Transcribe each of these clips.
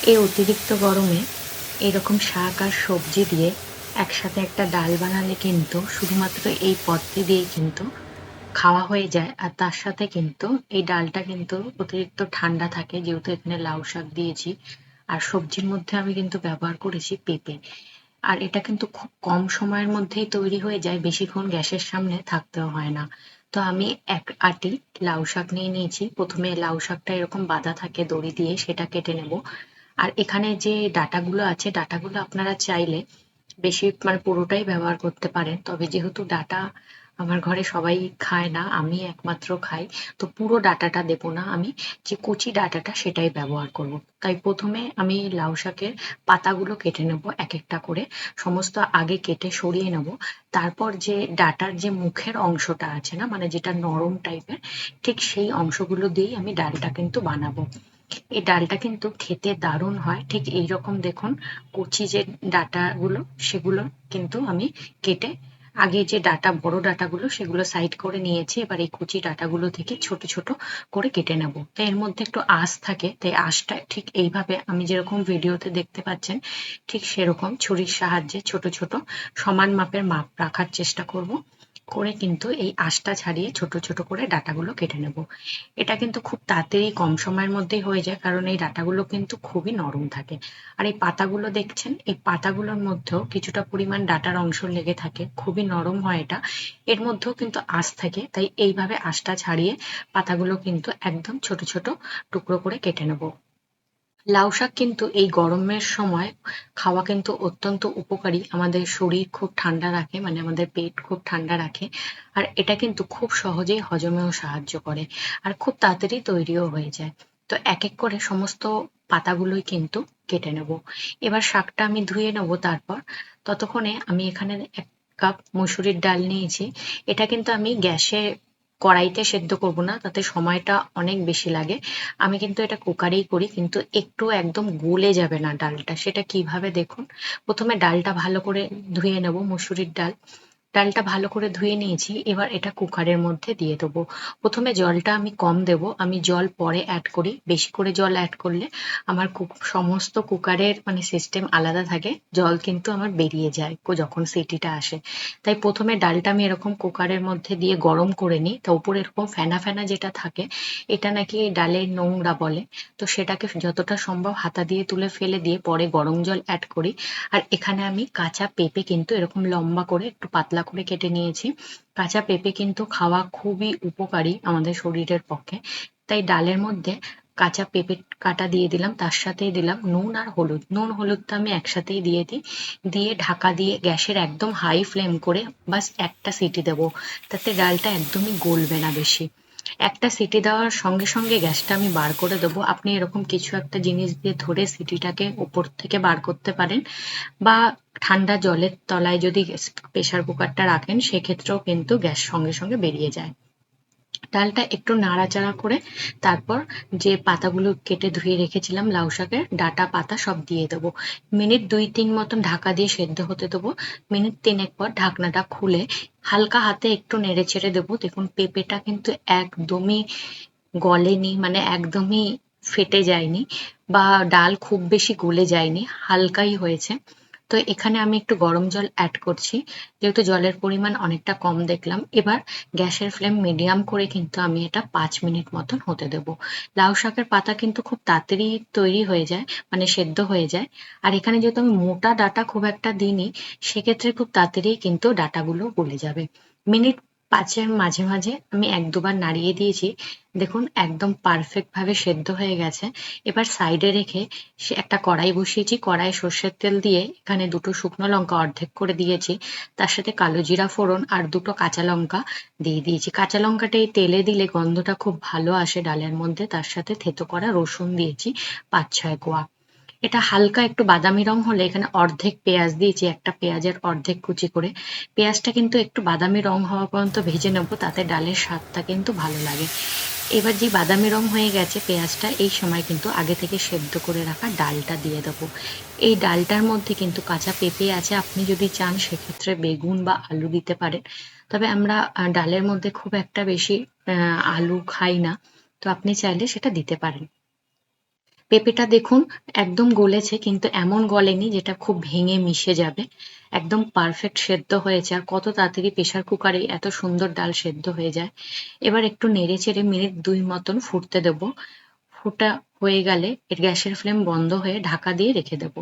এই অতিরিক্ত গরমে এরকম শাক আর সবজি দিয়ে একসাথে একটা ডাল বানালে কিন্তু শুধুমাত্র এই পদটি দিয়েই কিন্তু খাওয়া হয়ে যায়। আর তার সাথে কিন্তু এই ডালটা কিন্তু অতিরিক্ত ঠান্ডা থাকে, যেহেতু এখানে লাউ শাক দিয়েছি। আর সবজির মধ্যে আমি কিন্তু ব্যবহার করেছি পেঁপে। আর এটা কিন্তু খুব কম সময়ের মধ্যেই তৈরি হয়ে যায়, বেশিক্ষণ গ্যাসের সামনে থাকতেও হয় না। তো আমি এক আঁটি লাউ শাক নিয়ে নিয়েছি। প্রথমে লাউ শাকটা এরকম বাঁধা থাকে দড়ি দিয়ে, সেটা কেটে নেব। আর এখানে যে ডাঁটাগুলো আছে, ডাঁটাগুলো আপনারা চাইলে বেশি মানে পুরোটাই ব্যবহার করতে পারেন। তবে যেহেতু ডাঁটা আমার ঘরে সবাই খায় না, আমি একমাত্র খাই, তো পুরো ডাঁটাটা দেবো না, আমি যে কচি ডাঁটাটা সেটাই ব্যবহার করব। তাই প্রথমে আমি লাউ শাকের পাতাগুলো কেটে নেব এক একটা করে, সমস্ত আগে কেটে সরিয়ে নেব। তারপর যে ডাঁটার যে মুখের অংশটা আছে না, মানে যেটা নরম টাইপের, ঠিক সেই অংশগুলো দিয়েই আমি ডালটা কিন্তু বানাবো। এই ডালটা কিন্তু খেতে দারুণ হয়। ঠিক এইরকম দেখুন, কচি যে ডাঁটাগুলো সেগুলো কিন্তু আমি কেটে আগে যে ডাঁটা বড় ডাঁটাগুলো সেগুলো সাইড করে নিয়েছি। এবার এই কচি ডাঁটাগুলো থেকে ছোট ছোট করে কেটে নেব। তাই এর মধ্যে একটু আঁশ থাকে, তাই আঁশটা ঠিক এইভাবে আমি যেরকম ভিডিওতে দেখতে পাচ্ছেন ঠিক সেরকম ছুরির সাহায্যে ছোট ছোট সমান মাপের মাপ রাখার চেষ্টা করব, করে কিন্তু এই আঁশটা ছাড়িয়ে ছোট ছোট করে ডাঁটাগুলো কেটে নেব। এটা কিন্তু খুব তাড়াতাড়ি কম সময়ের মধ্যেই হয়ে যায়, কারণ এই ডাঁটাগুলো কিন্তু খুবই নরম থাকে। আর এই পাতাগুলো দেখছেন, এই পাতাগুলোর মধ্যেও কিছুটা পরিমাণ ডাঁটার অংশ লেগে থাকে, খুবই নরম হয় এটা। এর মধ্যেও কিন্তু আঁশ থাকে, তাই এইভাবে আঁশটা ছাড়িয়ে পাতাগুলো কিন্তু একদম ছোট ছোট টুকরো করে কেটে নেব। লাউ শাক কিন্তু এই গরমের সময় খাওয়া কিন্তু অত্যন্ত উপকারী, আমাদের শরীর খুব ঠান্ডা রাখে, মানে আমাদের পেট খুব ঠান্ডা রাখে। আর এটা কিন্তু খুব সহজেই হজমেও সাহায্য করে, আর খুব তাড়াতাড়ি তৈরিও হয়ে যায়। তো এক এক করে সমস্ত পাতাগুলোই কিন্তু কেটে নেব। এবার শাকটা আমি ধুয়ে নেব। তারপর ততক্ষণে আমি এখানে 1 কাপ মসুরির ডাল নিয়েছি। এটা কিন্তু আমি গ্যাসে কড়াইতে সেদ্ধ করব না, তাতে সময়টা অনেক বেশি লাগে। আমি কিন্তু এটা কুকারেই করি, কিন্তু একটু একদম গলে যাবে না ডালটা। সেটা কিভাবে দেখুন, প্রথমে ডালটা ভালো করে ধুয়ে নেব, মসুরির ডাল। ডালটা ভালো করে ধুয়ে নিয়েছি, এবার এটা কুকারের মধ্যে দিয়ে দেবো। প্রথমে জলটা আমি কম দেব, আমি জল পরে অ্যাড করি। বেশি করে জল অ্যাড করলে আমার সমস্ত কুকারের মানে সিস্টেম আলাদা থাকে, জল কিন্তু আমার বেরিয়ে যায় যখন সিটিটা আসে। তাই প্রথমে ডালটা আমি এরকম কুকারের মধ্যে দিয়ে গরম করে নিই। তা উপরে এরকম ফেনা ফেনা যেটা থাকে, এটা নাকি ডালের নোংরা বলে। তো সেটাকে যতটা সম্ভব হাতা দিয়ে তুলে ফেলে দিয়ে পরে গরম জল অ্যাড করি। আর এখানে আমি কাঁচা পেঁপে কিন্তু এরকম লম্বা করে একটু পাতলা করে কেটে নিয়েছি। কাঁচা পেঁপে কিন্তু খাওয়া খুবই উপকারী আমাদের শরীরের পক্ষে। তাই ডালের মধ্যে কাঁচা পেঁপে কাটা দিয়ে দিলাম, তার সাথেই দিলাম নুন আর হলুদ। নুন হলুদটা আমি একসাথেই দিয়ে দিই। দিয়ে ঢাকা দিয়ে গ্যাসের একদম হাই ফ্লেম করে বাস একটা সিটি দেবো। তাতে ডালটা একদমই গলবে না বেশি। একটা সিটি দেওয়ার সঙ্গে সঙ্গে গ্যাসটা আমি বার করে দেবো। আপনি এরকম কিছু একটা জিনিস দিয়ে ধরে সিটিটাকে ওপর থেকে বার করতে পারেন, বা ঠান্ডা জলের তলায় যদি প্রেসার কুকারটা রাখেন সেক্ষেত্রেও কিন্তু গ্যাস সঙ্গে সঙ্গে বেরিয়ে যায়। ডালটা একটু নাড়াচাড়া করে তারপর যে পাতাগুলো কেটে ধুয়ে রেখেছিলাম লাউ শাকের, ডাঁটা পাতা সব দিয়ে দেবো। মিনিট 2-3 মতন ঢাকা দিয়ে সেদ্ধ হতে দেবো। মিনিট 3 পর ঢাকনাটা খুলে হালকা হাতে একটু নেড়ে চেড়ে দেবো। দেখুন পেঁপেটা কিন্তু একদমই গলেনি, মানে একদমই ফেটে যায়নি, বা ডাল খুব বেশি গলে যায়নি, হালকাই হয়েছে। তো এখানে আমি একটু গরম জল অ্যাড করছি, যেহেতু জলের পরিমাণ অনেকটা কম দেখলাম। এবার গ্যাসের ফ্লেম মিডিয়াম করে কিন্তু আমি এটা 5 মিনিট মতন হতে দেবো। লাউ শাকের পাতা কিন্তু খুব তাড়াতাড়ি তৈরি হয়ে যায়, মানে সেদ্ধ হয়ে যায়। আর এখানে যেহেতু আমি মোটা ডাঁটা খুব একটা দিইনি, সেক্ষেত্রে খুব তাড়াতাড়ি কিন্তু ডাঁটাগুলো গলে যাবে। মিনিট 5-এর মাঝে মাঝে আমি 1-2 বার নাড়িয়ে দিয়েছি। দেখুন একদম পারফেক্ট ভাবে সেদ্ধ হয়ে গেছে। এবার সাইডে রেখে সে একটা কড়াই বসিয়েছি, কড়াইয়ে সর্ষের তেল দিয়ে এখানে 2 শুকনো লঙ্কা অর্ধেক করে দিয়েছি, তার সাথে কালো জিরা ফোড়ন আর 2 কাঁচা লঙ্কা দিয়ে দিয়েছি। কাঁচা লঙ্কাটা এই তেলে দিলে গন্ধটা খুব ভালো আসে ডালের মধ্যে। তার সাথে থেতো করা রসুন দিয়েছি 5-6 কোয়া। এটা হালকা একটু বাদামি রং হলে এখানে অর্ধেক পেঁয়াজ দিয়েছি, একটা পেঁয়াজের অর্ধেক কুচি করে। পেঁয়াজটা কিন্তু একটু বাদামি রং হওয়া পর্যন্ত ভেজে নেবো, তাতে ডালের স্বাদটা কিন্তু ভালো লাগে। এবার যে বাদামি রং হয়ে গেছে পেঁয়াজটা, এই সময় কিন্তু আগে থেকে সেদ্ধ করে রাখা ডালটা দিয়ে দেবো। এই ডালটার মধ্যে কিন্তু কাঁচা পেঁপে আছে, আপনি যদি চান সেক্ষেত্রে বেগুন বা আলু দিতে পারেন। তবে আমরা ডালের মধ্যে খুব একটা বেশি আলু খাই না, তো আপনি চাইলে সেটা দিতে পারেন। পেঁপেটা দেখুন একদম গলেছে, কিন্তু এমন গলেনি যেটা খুব ভেঙে মিশে যাবে। একদম পারফেক্ট সেদ্ধ হয়েছে, আর কত তাড়াতাড়ি প্রেসার কুকারে এত সুন্দর ডাল সেদ্ধ হয়ে যায়। এবার একটু নেড়ে চেড়ে মিনিট ২ মতন ফুটতে দেবো। ফোটা হয়ে গেলে এর গ্যাসের ফ্লেম বন্ধ হয়ে ঢাকা দিয়ে রেখে দেবো।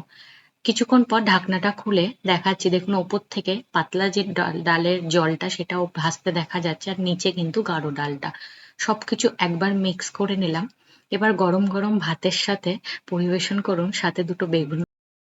কিছুক্ষণ পর ঢাকনাটা খুলে দেখাচ্ছি, দেখুন ওপর থেকে পাতলা যে ডালের জলটা সেটাও ভাসতে দেখা যাচ্ছে, আর নিচে কিন্তু গাঢ় ডালটা। সবকিছু একবার মিক্স করে নিলাম। এবার গরম গরম ভাতের সাথে পরিবেশন করুন, সাথে দুটো বেগুন